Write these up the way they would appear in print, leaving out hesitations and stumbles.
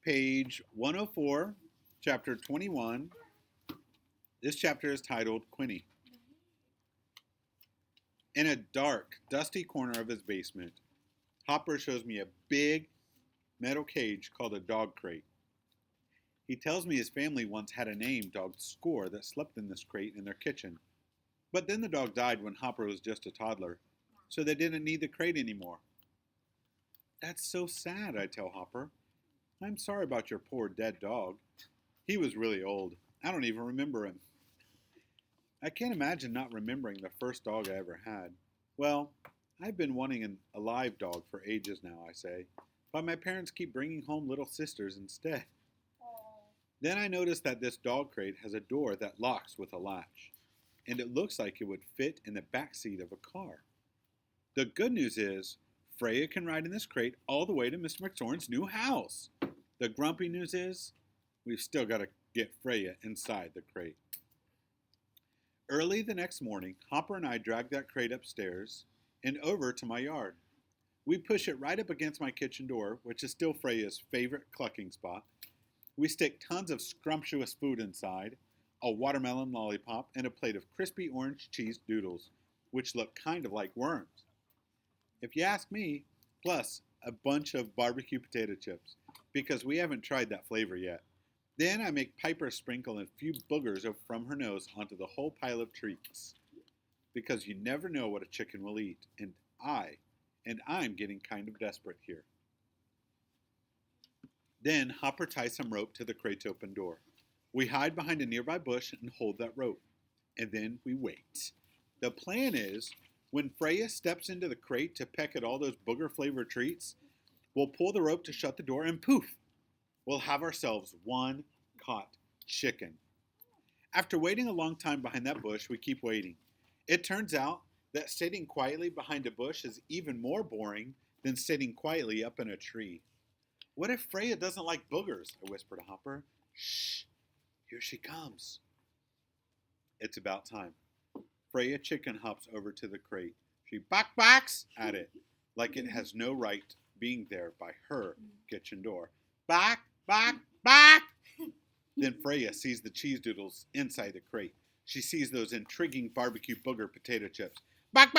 Page 104, chapter 21. This chapter is titled Quinny. In a dark, dusty corner of his basement, Hopper shows me a big metal cage called a dog crate. He tells me his family once had a named dog, Score, that slept in this crate in their kitchen. But then the dog died when Hopper was just a toddler, so they didn't need the crate anymore. That's so sad, I tell Hopper. I'm sorry about your poor dead dog. He was really old. I don't even remember him. I can't imagine not remembering the first dog I ever had. Well, I've been wanting an alive dog for ages now, I say, but my parents keep bringing home little sisters instead. Then I notice that this dog crate has a door that locks with a latch, and it looks like it would fit in the back seat of a car. The good news is, Freya can ride in this crate all the way to Mr. McSorn's new house. The grumpy news is, we've still got to get Freya inside the crate. Early the next morning, Hopper and I drag that crate upstairs and over to my yard. We push it right up against my kitchen door, which is still Freya's favorite clucking spot. We stick tons of scrumptious food inside, a watermelon lollipop, and a plate of crispy orange cheese doodles, which look kind of like worms. If you ask me, plus a bunch of barbecue potato chips, because we haven't tried that flavor yet. Then I make Piper sprinkle a few boogers from her nose onto the whole pile of treats, because you never know what a chicken will eat, and I'm getting kind of desperate here. Then Hopper ties some rope to the crate's open door. We hide behind a nearby bush and hold that rope, and then we wait. The plan is, when Freya steps into the crate to peck at all those booger-flavored treats, we'll pull the rope to shut the door, and poof! We'll have ourselves one caught chicken. After waiting a long time behind that bush, we keep waiting. It turns out that sitting quietly behind a bush is even more boring than sitting quietly up in a tree. What if Freya doesn't like boogers? I whisper to Hopper. Shh, here she comes. It's about time. Freya chicken hops over to the crate. She barks at it, like it has no right being there by her kitchen door. Bark! Then Freya sees the cheese doodles inside the crate. She sees those intriguing barbecue booger potato chips. Bark!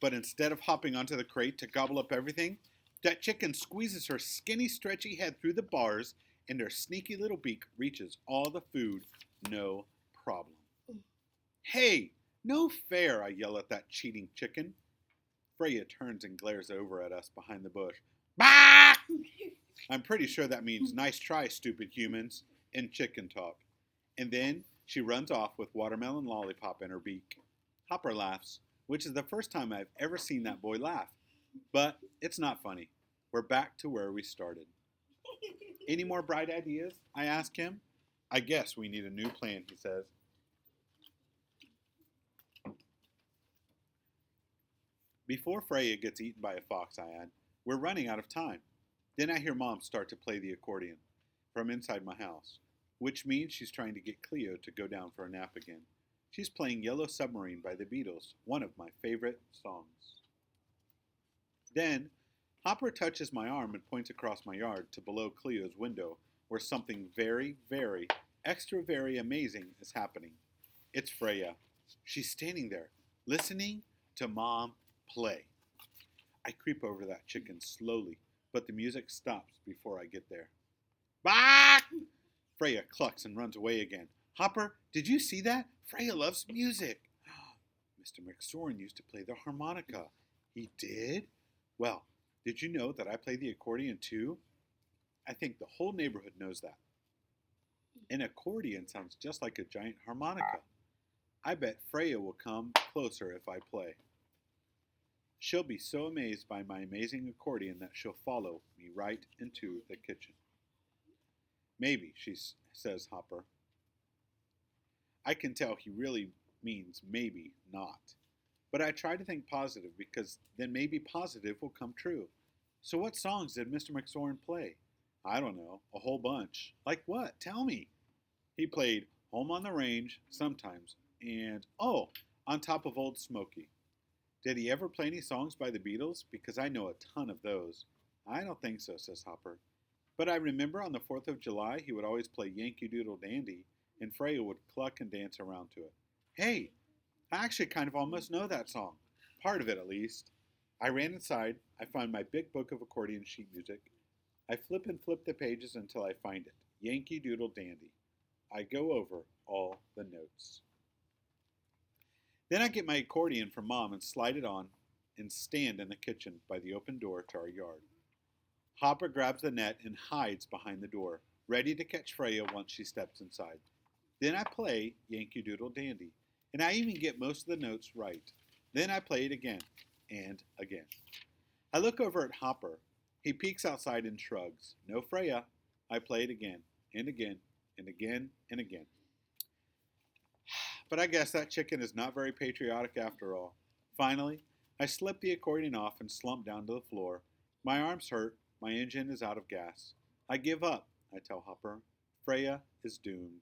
But instead of hopping onto the crate to gobble up everything, that chicken squeezes her skinny, stretchy head through the bars, and her sneaky little beak reaches all the food, no problem. Hey, no fair, I yell at that cheating chicken. Freya turns and glares over at us behind the bush. Bah! I'm pretty sure that means nice try, stupid humans, in chicken talk. And then she runs off with watermelon lollipop in her beak. Hopper laughs, which is the first time I've ever seen that boy laugh. But it's not funny. We're back to where we started. Any more bright ideas? I ask him. I guess we need a new plan, he says. Before Freya gets eaten by a fox, I add, we're running out of time. Then I hear Mom start to play the accordion from inside my house, which means she's trying to get Cleo to go down for a nap again. She's playing Yellow Submarine by the Beatles, one of my favorite songs. Then, Hopper touches my arm and points across my yard to below Cleo's window, where something very, very, extra very amazing is happening. It's Freya. She's standing there, listening to Mom play. I creep over that chicken slowly, but the music stops before I get there. Bah! Freya clucks and runs away again. Hopper, did you see that? Freya loves music. Mr. McSorn used to play the harmonica. He did? Well, did you know that I play the accordion too? I think the whole neighborhood knows that. An accordion sounds just like a giant harmonica. I bet Freya will come closer if I play. She'll be so amazed by my amazing accordion that she'll follow me right into the kitchen. Maybe, says Hopper. I can tell he really means maybe not. But I try to think positive because then maybe positive will come true. So what songs did Mr. McSorn play? I don't know, a whole bunch. Like what? Tell me. He played Home on the Range sometimes and, On Top of Old Smoky. Did he ever play any songs by the Beatles? Because I know a ton of those. I don't think so, says Hopper. But I remember on the 4th of July he would always play Yankee Doodle Dandy, and Freya would cluck and dance around to it. Hey, I actually kind of almost know that song. Part of it, at least. I ran inside. I find my big book of accordion sheet music. I flip and flip the pages until I find it. Yankee Doodle Dandy. I go over all the notes. Then I get my accordion from Mom and slide it on and stand in the kitchen by the open door to our yard. Hopper grabs the net and hides behind the door, ready to catch Freya once she steps inside. Then I play Yankee Doodle Dandy, and I even get most of the notes right. Then I play it again and again. I look over at Hopper. He peeks outside and shrugs. No Freya. I play it again and again and again and again. But I guess that chicken is not very patriotic after all. Finally, I slip the accordion off and slump down to the floor. My arms hurt. My engine is out of gas. I give up, I tell Hopper. Freya is doomed.